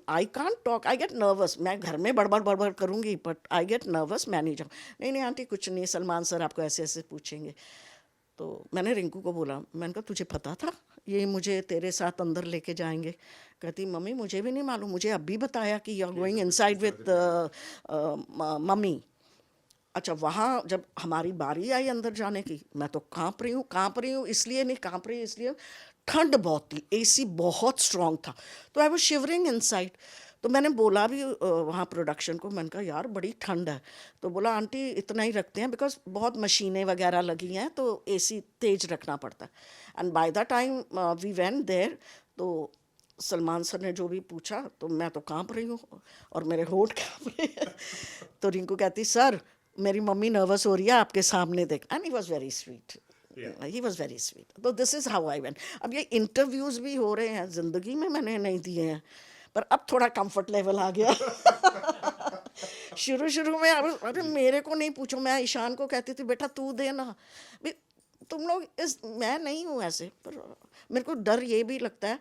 I can't talk, I get nervous. मैं घर में बड़बड़ बड़बड़ करूँगी बट आई गेट नर्वस, मैं नहीं जाऊँ। नहीं नहीं आंटी कुछ नहीं, सलमान सर आपको ऐसे ऐसे पूछेंगे। तो मैंने रिंकू को बोला, मैंने कहा तुझे पता था ये मुझे तेरे साथ अंदर लेके जाएंगे? कहती मम्मी मुझे भी नहीं मालूम, मुझे अभी बताया कि you are going inside with mummy. अच्छा, वहाँ जब हमारी बारी आई अंदर जाने की, मैं तो काँप रही हूँ, इसलिए नहीं काँप रही, इसलिए ठंड बहुत थी, एसी बहुत स्ट्रॉन्ग था, तो आई वाज शिवरिंग इनसाइड। तो मैंने बोला भी वहाँ प्रोडक्शन को, मैंने कहा यार बड़ी ठंड है। तो बोला आंटी इतना ही रखते हैं बिकॉज बहुत मशीनें वगैरह लगी हैं तो एसी तेज रखना पड़ता है। And by the time we went there, तो सलमान सर ने जो भी पूछा तो मैं तो काँप रही हूँ और मेरे होठ काँप रहे हैं। तो रिंकू कहती सर मेरी मम्मी नर्वस हो रही है आपके सामने देख। And he was very sweet, he was very sweet. तो this is how I went. अब ये इंटरव्यूज़ भी हो रहे हैं, ज़िंदगी में मैंने नहीं दिए हैं, पर अब थोड़ा कंफर्ट लेवल आ गया। शुरू में अरे मेरे को नहीं पूछो, मैं ईशान को कहती थी बेटा तू दे ना, तुम लोग इस, मैं नहीं हूँ ऐसे। पर मेरे को डर ये भी लगता है,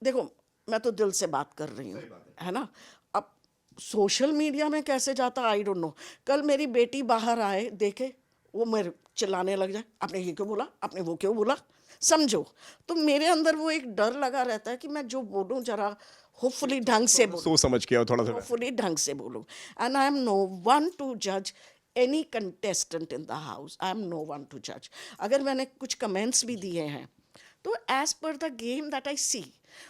देखो मैं तो दिल से बात कर रही हूँ, है ना। अब सोशल मीडिया में कैसे जाता आई डोंट नो। कल मेरी बेटी बाहर आए देखे, वो मेरे चिल्लाने लग जाए, आपने ये क्यों बोला, आपने वो क्यों बोला, समझो। तो मेरे अंदर वो एक डर लगा रहता है कि मैं जो बोलूँ जरा होपफुली ढंग से बोलूँ, सोच समझ के और थोड़ा सा होपफुली ढंग से बोलूँ। And I am no one to जज any contestant in the house, I am no one to जज। अगर मैंने कुछ कमेंट्स भी दिए हैं तो as per the game that I see,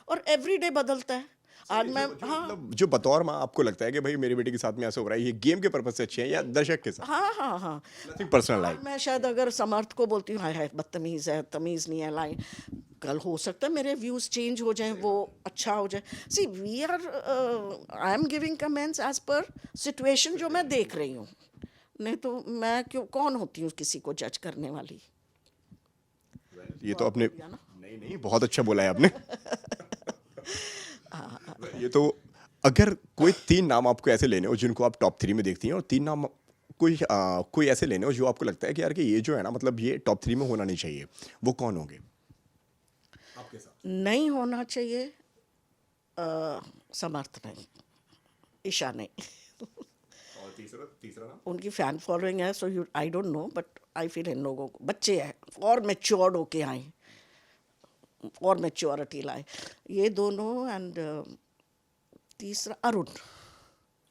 और एवरी डे बदलता है। आज मैं मतलब जो बतौर माँ आपको लगता है कि भाई मेरी बेटी के साथ में ऐसा हो रहा है, ये गेम के पर्पज से अच्छे हैं या दर्शक के साथ? हाँ नथिंग पर्सनल लाइफ। मैं शायद अगर समर्थ को बोलती हूँ हाय हाय बदतमीज़ है, तमीज़ नहीं है, लाइन, कल हो सकता है मेरे व्यूज़ चेंज हो जाएं, वो अच्छा हो जाए। See we are, I am giving comments as per situation जो मैं देख रही हूँ, नहीं तो मैं क्यों, कौन होती हूँ किसी को जज करने वाली। ये तो आपने नहीं बहुत अच्छा बोला है आपने। ये तो अगर कोई 3 नाम आपको ऐसे लेने हो जिनको आप टॉप 3 में देखती हैं, और 3 नाम कोई ऐसे लेने हो जो आपको लगता है कि यार कि ये जो है ना, मतलब ये टॉप 3 में होना नहीं चाहिए, वो कौन होंगे आपके साथ? नहीं होना चाहिए समर्थ नहीं, ईशा नहीं। और तीसरा नाम? उनकी फ़ैन फॉलोइंग है, so you I don't know, but I feel इन लोगों को बच्चे हैं और मैच्योर्ड होके आए और मैच्योरिटी लाए, ये दोनों। एंड तीसरा अरुण,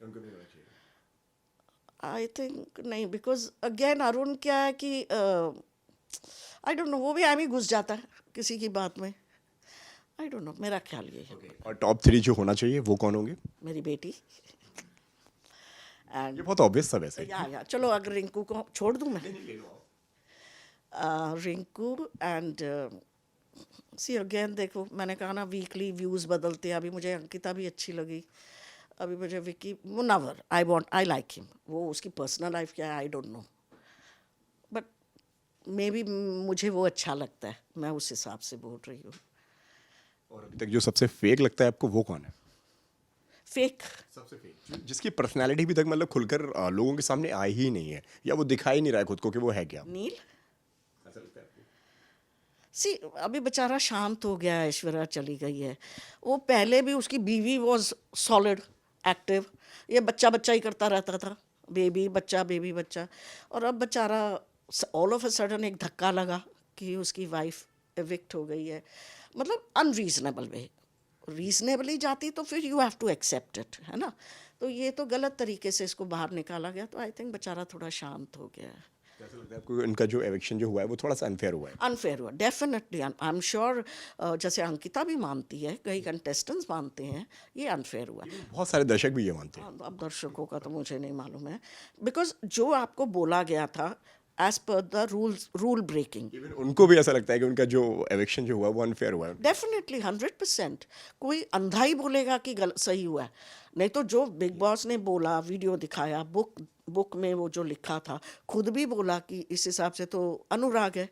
उनको नहीं होना चाहिए। आई थिंक नहीं, बिकॉज अगेन अरुण क्या है कि आई डोंट नो, वो भी आम ही घुस जाता है किसी की बात में, आई डोंट नो, मेरा ख्याल ये है। और टॉप 3 जो होना चाहिए वो कौन होंगे? मेरी बेटी एंड ये बहुत ऑब्वियस सा वैसे। या चलो अगर रिंकू को छोड़ दूँ मैं, रिंकू एंड सी अगेन देखो मैंने कहा ना वीकली व्यूज़ बदलते हैं। अभी मुझे अंकिता भी अच्छी लगी, अभी मुझे Vicky, Munawar, I like him, वो उसकी पर्सनल लाइफ क्या है I don't know, but maybe मुझे वो अच्छा लगता है, मैं उस हिसाब से बोल रही हूँ। और अभी तक जो सबसे फेक लगता है आपको वो कौन है? फेक, सबसे फेक जिसकी पर्सनालिटी भी तक मतलब खुलकर लोगों के सामने आई ही नहीं है, या वो दिखा ही नहीं रहा है खुद को कि वो है क्या? नील। ऐसा लगता है आपको? सी अभी बेचारा शांत हो गया है, ऐश्वर्या चली गई है, वो पहले भी उसकी बीवी वॉज सॉलिड एक्टिव, ये बच्चा बच्चा ही करता रहता था, बेबी बच्चा बेबी बच्चा। और अब बेचारा ऑल ऑफ अ सडन एक धक्का लगा कि उसकी वाइफ एविक्ट हो गई है, मतलब अनरीजनेबल वे। रीजनेबली जाती तो फिर you have to accept it, है ना। तो ये तो गलत तरीके से इसको बाहर निकाला गया, तो आई थिंक बेचारा थोड़ा शांत हो गया है। कैसा लगता है आपको इनका जो एविक्शन जो हुआ है वो थोड़ा सा अनफेयर हुआ है? अनफेयर हुआ डेफिनेटली, आई एम श्योर, जैसे अंकिता भी मानती है, कई कंटेस्टेंट्स मानते हैं, ये अनफेयर हुआ। बहुत सारे दर्शक भी ये मानते हैं। अब दर्शकों का तो मुझे नहीं मालूम है, बिकॉज जो आपको बोला गया था as per the rule breaking, even उनको भी ऐसा लगता है कि उनका जो एविक्शन जो हुआ वो अनफेयर हुआ है। डेफिनेटली 100%। कोई अंधा ही बोलेगा कि गलत सही हुआ है, नहीं तो जो बिग बॉस ने बोला, वीडियो दिखाया, बुक में वो जो लिखा था, खुद भी बोला कि इस हिसाब से तो अनुराग है,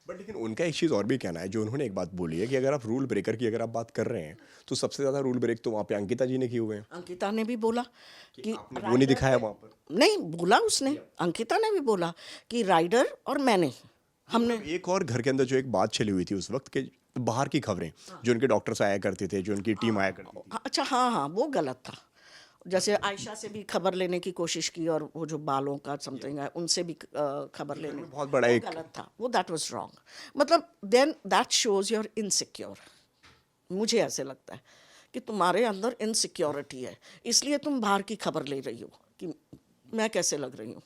बट लेकिन उनका एक चीज़ और भी कहना है, जो उन्होंने एक बात बोली है कि अगर आप रूल ब्रेकर की अगर आप बात कर रहे हैं तो सबसे ज़्यादा रूल ब्रेक तो वहाँ पे अंकिता जी ने किए हुए हैं। अंकिता ने भी बोला कि आपने वो नहीं दिखाया वहाँ पर। नहीं बोला उसने, अंकिता ने भी बोला कि राइडर और मैंने हमने एक और घर के अंदर जो एक बात चली हुई थी उस वक्त के बाहर की खबरें, जो उनके डॉक्टर्स आया करते थे, जो उनकी टीम आया करती थी। अच्छा हाँ हाँ वो गलत था। जैसे आयशा से भी खबर लेने की कोशिश की और वो जो बालों का समथिंग है उनसे भी खबर लेने बहुत बड़ा वो एक गलत था, वो दैट वाज रॉन्ग। मतलब then that shows your insecure. मुझे ऐसे लगता है कि तुम्हारे अंदर इनसिक्योरिटी है, इसलिए तुम बाहर की खबर ले रही हो कि मैं कैसे लग रही हूँ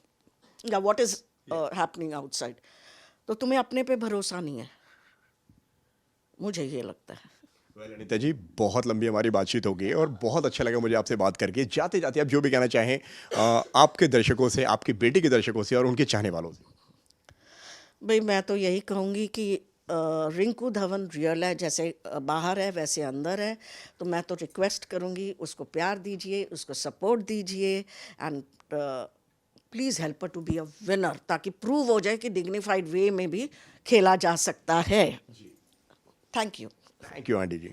या व्हाट इज हैपनिंग आउटसाइड। तो तुम्हें अपने पे भरोसा नहीं है, मुझे ये लगता है। वेल अनीता जी, बहुत लंबी हमारी बातचीत हो गई और बहुत अच्छा लगा मुझे आपसे बात करके। जाते जाते आप जो भी कहना चाहें आपके दर्शकों से, आपकी बेटी के दर्शकों से और उनके चाहने वालों से। भाई मैं तो यही कहूँगी कि रिंकू धवन रियल है, जैसे बाहर है वैसे अंदर है। तो मैं तो रिक्वेस्ट करूँगी उसको प्यार दीजिए, उसको सपोर्ट दीजिए and please help to be a winner, ताकि प्रूव हो जाए कि डिग्निफाइड वे में भी खेला जा सकता है। Thank you. Thank you aunty ji.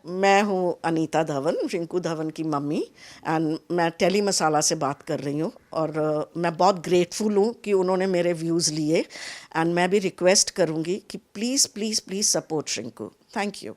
मैं हूँ अनीता धवन, रिंकू धवन की मम्मी, एंड मैं टेली मसाला से बात कर रही हूँ। और मैं बहुत ग्रेटफुल हूँ कि उन्होंने मेरे व्यूज़ लिए, एंड मैं भी रिक्वेस्ट करूँगी कि please please please support Rinku. Thank you.